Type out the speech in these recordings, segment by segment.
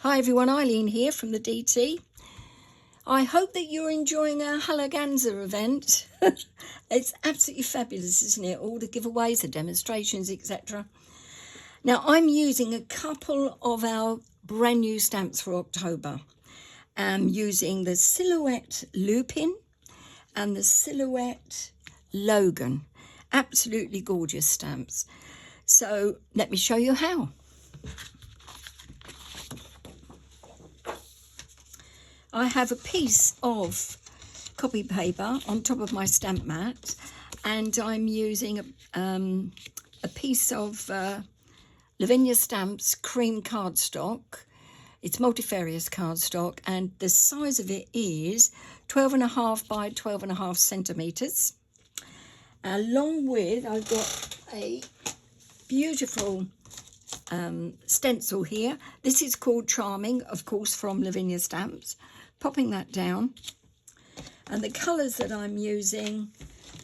Hi everyone, Eileen here from the DT. I hope that you're enjoying our Halaganza event. It's absolutely fabulous, isn't it? All the giveaways, the demonstrations, etc. Now I'm using a couple of our brand new stamps for October. I'm using the Silhouette Lupin and the Silhouette Logan. Absolutely gorgeous stamps. So let me show you how. I have a piece of copy paper on top of my stamp mat, and I'm using a piece of Lavinia Stamps cream cardstock. It's multifarious cardstock, and the size of it is 12.5 by 12.5 centimetres. Along with, I've got a beautiful stencil here. This is called Charming, of course, from Lavinia Stamps. Popping that down, and the colours that I'm using,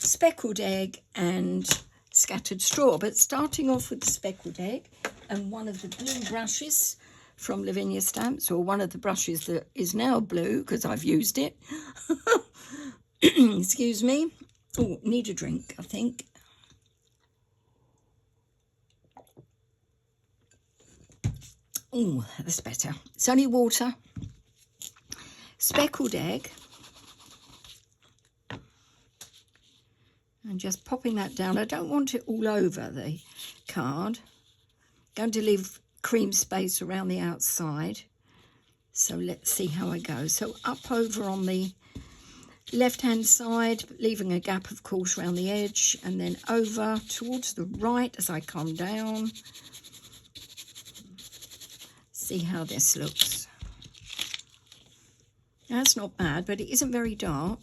speckled egg and scattered straw, but starting off with the speckled egg and one of the blue brushes from Lavinia Stamps, or one of the brushes that is now blue because I've used it. Excuse me. Oh, need a drink, I think. Oh, that's better. It's only water. Speckled egg, and just popping that down. I don't want it all over the card. Going to leave cream space around the outside, so let's see how I go. So up over on the left hand side, leaving a gap of course around the edge, and then over towards the right as I come down. See how this looks. That's not bad, but it isn't very dark,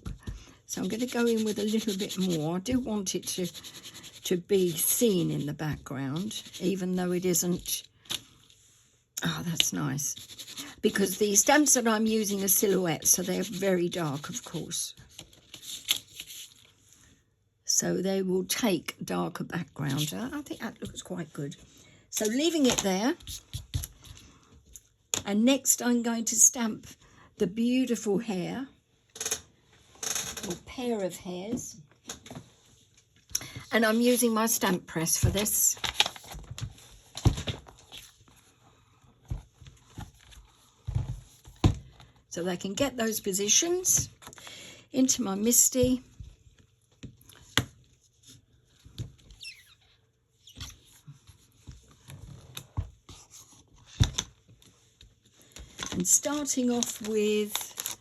so I'm going to go in with a little bit more. I do want it to be seen in the background, even though it isn't. Oh, that's nice, because the stamps that I'm using are silhouettes, so they're very dark, of course, so they will take darker background. I think that looks quite good. So leaving it there, and next I'm going to stamp the beautiful hair, or pair of hairs, and I'm using my stamp press for this. So they can get those positions into my MISTI. And starting off with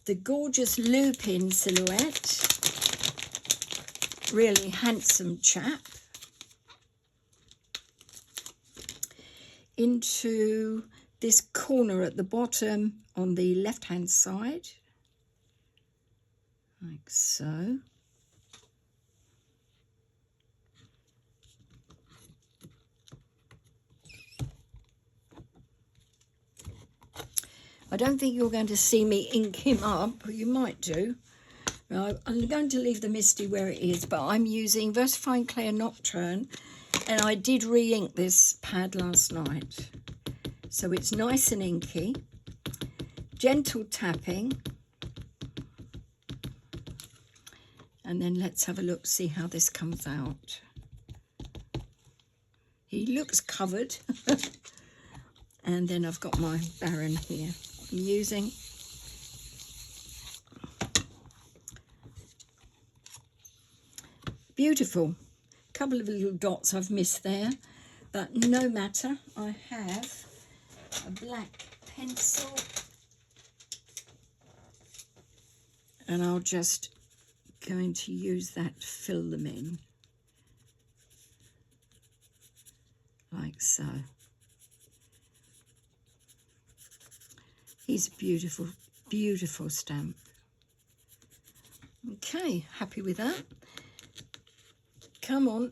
the gorgeous Lupin silhouette, really handsome chap, into this corner at the bottom on the left hand side, like so. I don't think you're going to see me ink him up, but you might do. I'm going to leave the MISTI where it is, but I'm using VersaFine Clear Nocturne, and I did re-ink this pad last night. So it's nice and inky. Gentle tapping. And then let's have a look, see how this comes out. He looks covered. And then I've got my Baron here. I'm using beautiful. Couple of little dots I've missed there, but no matter. I have a black pencil, and I'll just going to use that to fill them in, like so. He's a beautiful, beautiful stamp. Okay, happy with that. Come on.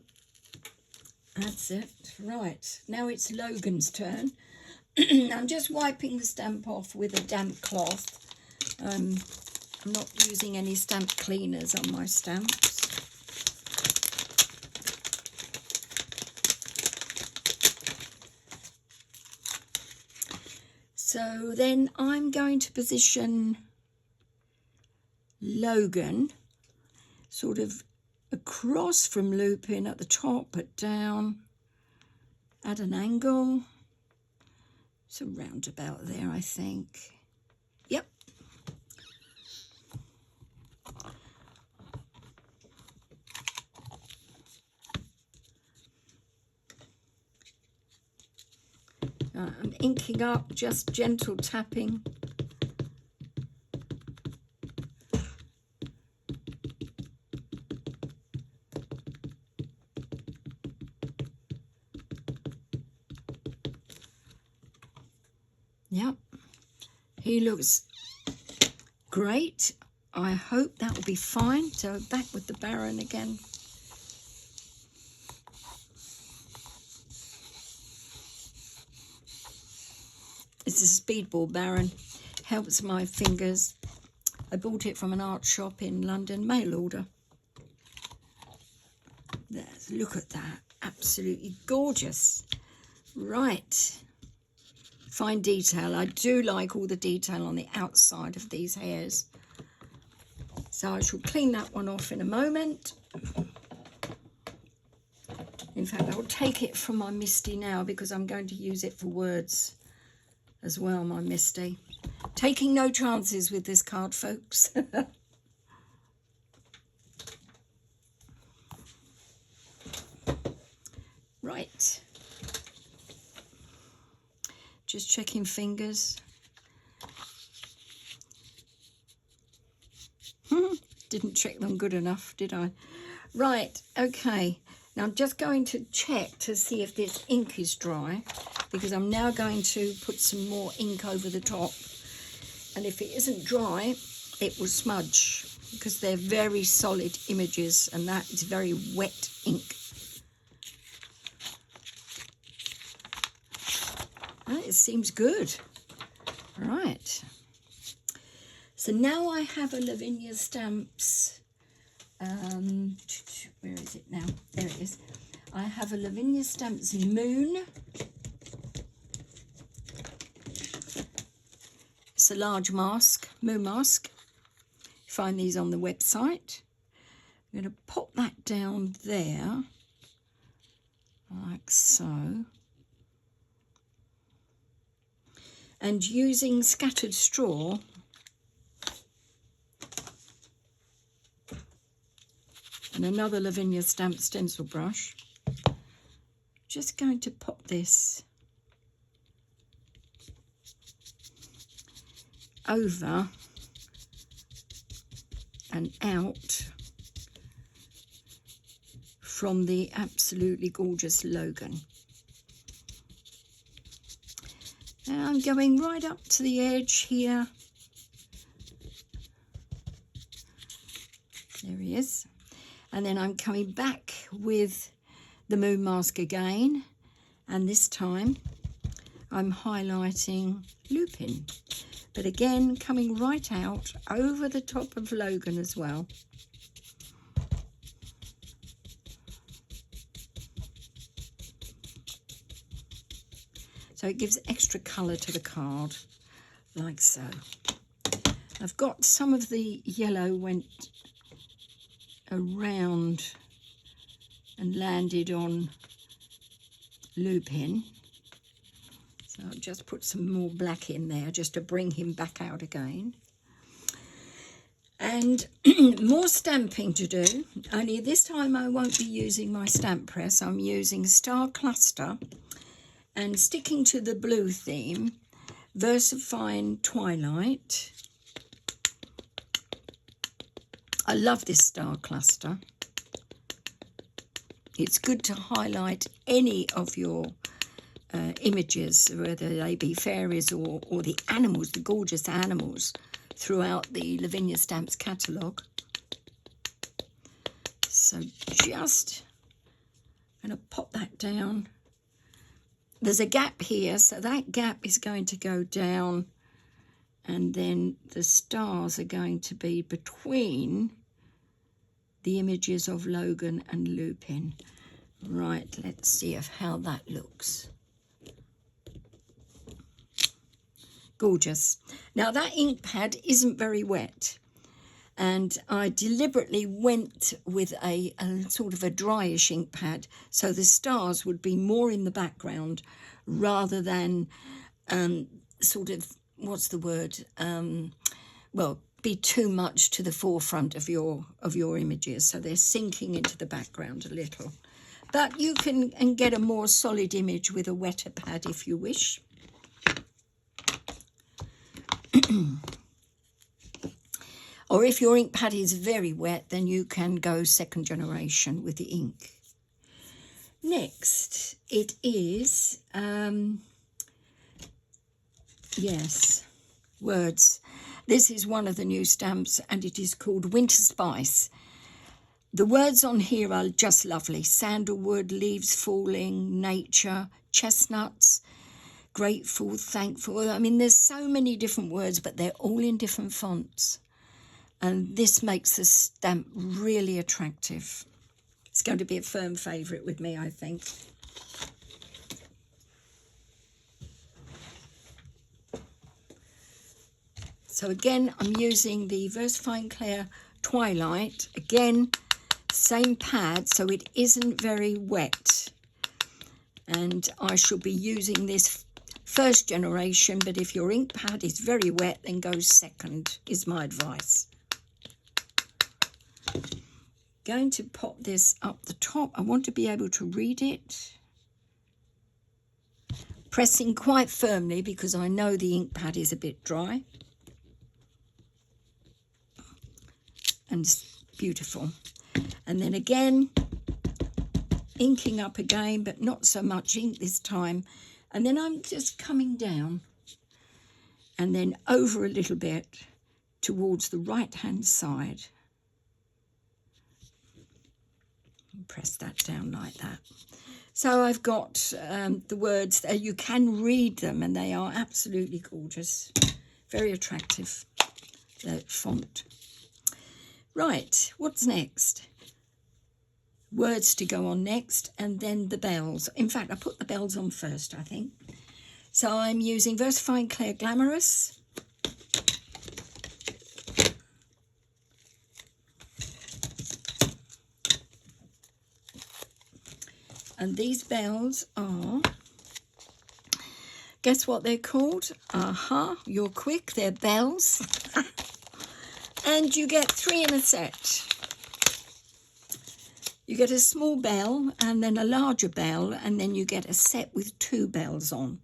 That's it. Right, now it's Logan's turn. I'm just wiping the stamp off with a damp cloth. I'm not using any stamp cleaners on my stamps. So then I'm going to position Logan sort of across from Lupin at the top, but down at an angle. It's around about there, I think. Yep. I'm inking up, just gentle tapping. Yep, he looks great. I hope that will be fine. So back with the Baron again. It's a speedball Baron, helps my fingers. I bought it from an art shop in London, mail order. Look at that, absolutely gorgeous. Right, fine detail. I do like all the detail on the outside of these hairs. So I shall clean that one off in a moment. In fact, I'll take it from my Misty now because I'm going to use it for words as well, my Misty. Taking no chances with this card, folks. Right. Just checking fingers. Didn't check them good enough, did I? Right, okay. Now I'm just going to check to see if this ink is dry, because I'm now going to put some more ink over the top. And if it isn't dry, it will smudge, because they're very solid images and that is very wet ink. Well, it seems good. Right. So now I have a Lavinia Stamps. Where is it now? There it is. I have a Lavinia Stamps Moon. It's a large mask, moon mask. You find these on the website. I'm going to pop that down there, like so. And using scattered straw, and another Lavinia Stamp stencil brush, just going to pop this over and out from the absolutely gorgeous Logan. Now I'm going right up to the edge here. There he is. And then I'm coming back with the moon mask again, and this time I'm highlighting Lupin, but again coming right out over the top of Logan as well. So it gives extra colour to the card, like so. I've got some of the yellow went around and landed on Lupin. So I'll just put some more black in there just to bring him back out again. And more stamping to do, only this time I won't be using my stamp press. I'm using Star Cluster and sticking to the blue theme, VersaFine Twilight. I love this Star Cluster. It's good to highlight any of your images, whether they be fairies or the animals, the gorgeous animals, throughout the Lavinia Stamps catalogue. So just going to pop that down. There's a gap here, so that gap is going to go down, and then the stars are going to be between the images of Logan and Lupin. Right, let's see how that looks. Gorgeous. Now that ink pad isn't very wet, and I deliberately went with a sort of a dryish ink pad, so the stars would be more in the background rather than sort of, what's the word, well, be too much to the forefront of your images, so they're sinking into the background a little. But you can get a more solid image with a wetter pad if you wish. Or if your ink pad is very wet, then you can go second generation with the ink. Next, it is, yes, words. This is one of the new stamps, and it is called Winter Spice. The words on here are just lovely. Sandalwood, leaves falling, nature, chestnuts, grateful, thankful. I mean, there's so many different words, but they're all in different fonts. And this makes the stamp really attractive. It's going to be a firm favourite with me, I think. So again, I'm using the VersaFine Clair Twilight. Again, same pad, so it isn't very wet. And I shall be using this first generation, but if your ink pad is very wet, then go second, is my advice. Going to pop this up the top. I want to be able to read it. Pressing quite firmly because I know the ink pad is a bit dry. And it's beautiful. And then again, inking up again, but not so much ink this time. And then I'm just coming down and then over a little bit towards the right-hand side. Press that down like that. So I've got the words there. You can read them, and they are absolutely gorgeous. Very attractive, the font. Right, what's next? Words to go on next, and then the bells. In fact, I put the bells on first, I think. So I'm using VersaFine Clair Glamorous. And these bells are, guess what they're called? Aha, you're quick, they're bells. And you get 3 in a set. You get a small bell and then a larger bell, and then you get a set with 2 bells on.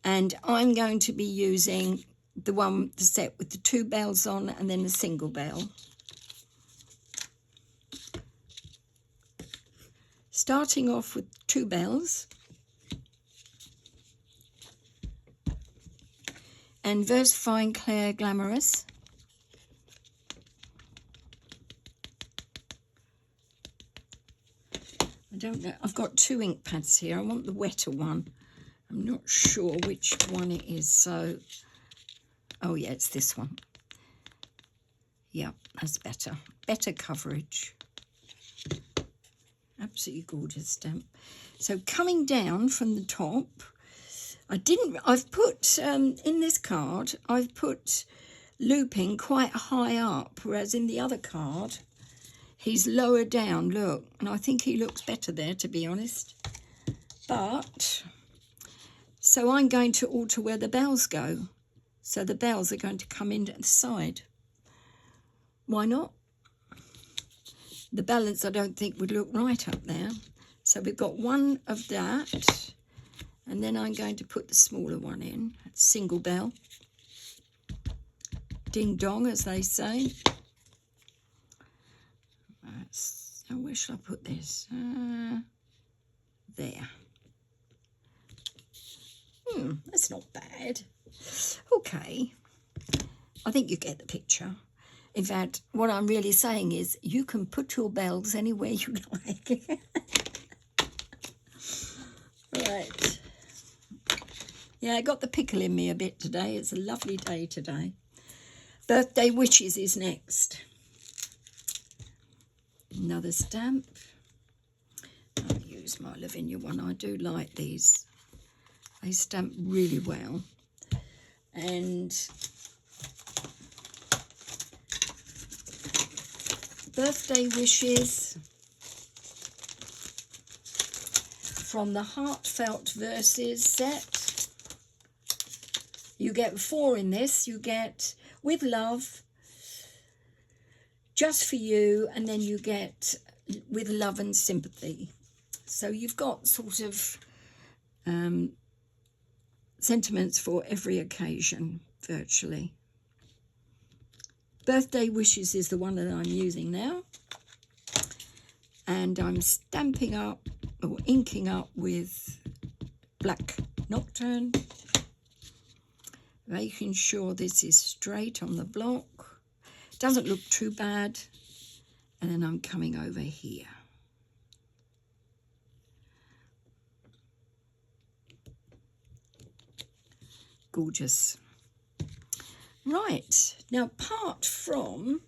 And I'm going to be using the set with the 2 bells on and then a single bell. Starting off with 2 bells. And VersaFine Clair Glamorous. I don't know, I've got 2 ink pads here. I want the wetter one. I'm not sure which one it is, so, oh yeah, it's this one. Yeah, that's better. Better coverage. Absolutely gorgeous stamp. So coming down from the top, I've put, in this card, I've put looping quite high up, whereas in the other card, he's lower down, look. And I think he looks better there, to be honest. But, so I'm going to alter where the bells go. So the bells are going to come in at the side. Why not? The balance I don't think would look right up there. So we've got one of that, and then I'm going to put the smaller one in, single bell. Ding dong, as they say. Where shall I put this? There. That's not bad. Okay. I think you get the picture. In fact, what I'm really saying is you can put your bells anywhere you like. Right. Yeah, I got the pickle in me a bit today. It's a lovely day today. Birthday Wishes is next. Another stamp. I'll use my Lavinia one. I do like these. They stamp really well. and birthday wishes from the Heartfelt Verses set. You get 4 in this. You get With Love, Just for You, and then you get With Love and Sympathy. So you've got sort of sentiments for every occasion, virtually. Birthday Wishes is the one that I'm using now. And I'm stamping up or inking up with Black Nocturne. Making sure this is straight on the block. Doesn't look too bad. And then I'm coming over here. Gorgeous. Right, now apart from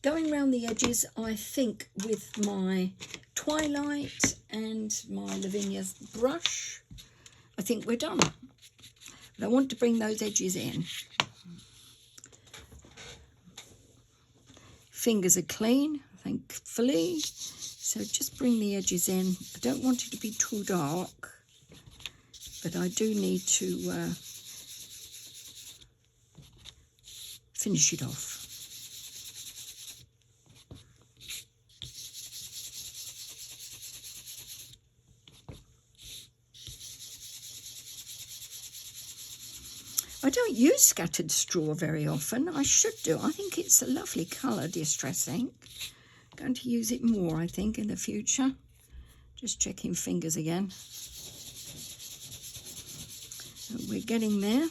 going around the edges, I think with my Twilight and my Lavinia brush, I think we're done. But I want to bring those edges in. Fingers are clean, thankfully. So just bring the edges in. I don't want it to be too dark, but I do need to finish it off. I don't use scattered straw very often. I should do. I think it's a lovely colour, Distress Ink. I'm going to use it more, I think, in the future. Just checking fingers again. So we're getting there.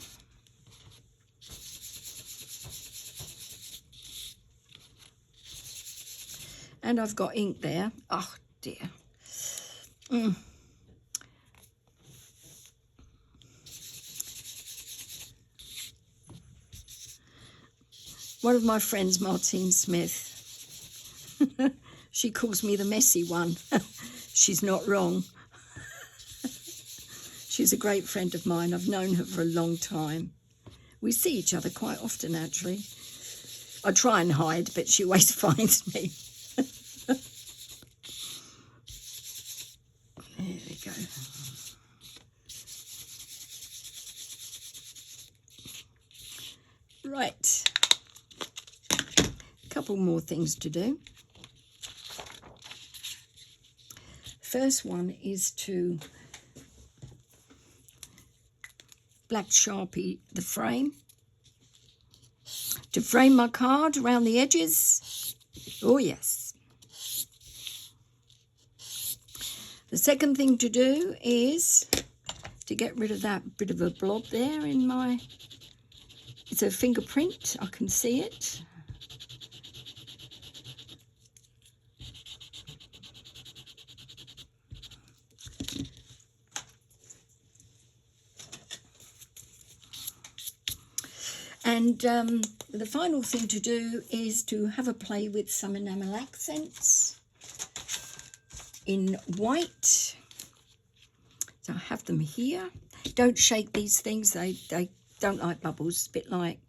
And I've got ink there. Oh, dear. One of my friends, Martine Smith, she calls me the messy one. She's not wrong. She's a great friend of mine. I've known her for a long time. We see each other quite often, actually. I try and hide, but she always finds me. There we go. Right. Couple more things to do. First one is to black Sharpie the frame, to frame my card around the edges. Oh yes. The second thing to do is to get rid of that bit of a blob there in my, it's a fingerprint, I can see it. And the final thing to do is to have a play with some enamel accents in white. So I have them here. Don't shake these things. They don't like bubbles. It's a bit like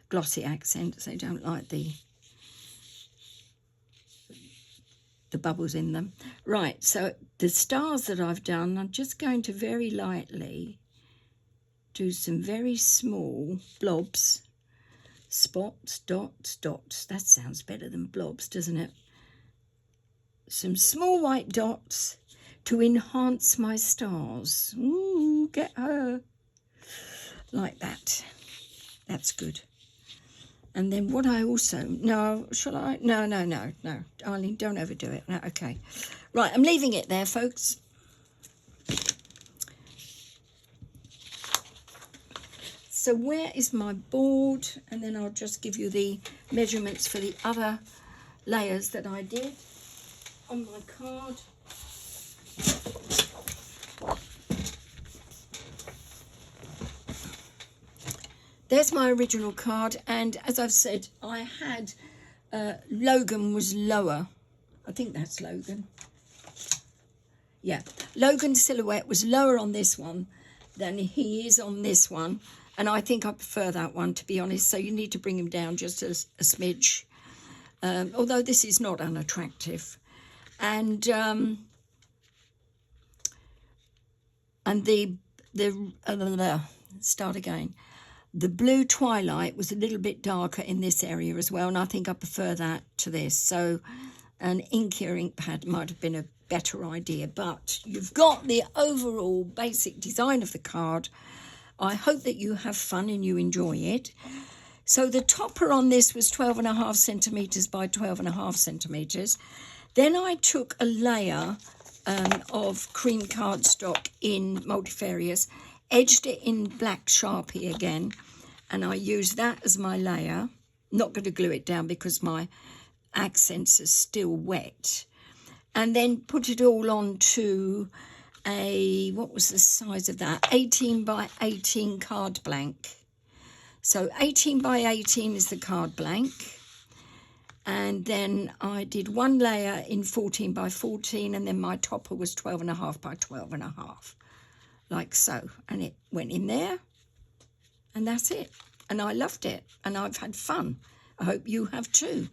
glossy accents. They don't like the bubbles in them. Right, so the stars that I've done, I'm just going to very lightly do some very small blobs, spots, dots, dots. That sounds better than blobs, doesn't it? Some small white dots to enhance my stars. Ooh, get her. Like that. That's good. And then what I also, no, shall I? No. Eileen, don't overdo it. No, okay. Right, I'm leaving it there, folks. So where is my board? And then I'll just give you the measurements for the other layers that I did on my card. There's my original card, and as I've said, I had Logan was lower. I think that's Logan. Yeah, Logan's silhouette was lower on this one than he is on this one, and I think I prefer that one, to be honest. So you need to bring him down just a smidge, although this is not unattractive. And the start again. The blue twilight was a little bit darker in this area as well, and I think I prefer that to this. So an inkier ink pad might have been a better idea, but you've got the overall basic design of the card. I hope that you have fun and you enjoy it. So the topper on this was 12.5 centimetres by 12.5 centimetres. Then I took a layer of cream cardstock in multifarious, edged it in black Sharpie again, and I used that as my layer. Not going to glue it down because my accents are still wet. And then put it all onto a, what was the size of that? 18 by 18 card blank. So 18 by 18 is the card blank. And then I did one layer in 14 by 14, and then my topper was 12.5 by 12.5, like so. And it went in there, and that's it. And I loved it, and I've had fun. I hope you have too.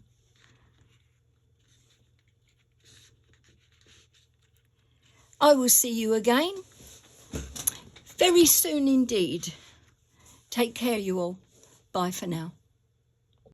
I will see you again very soon indeed. Take care, you all. Bye for now.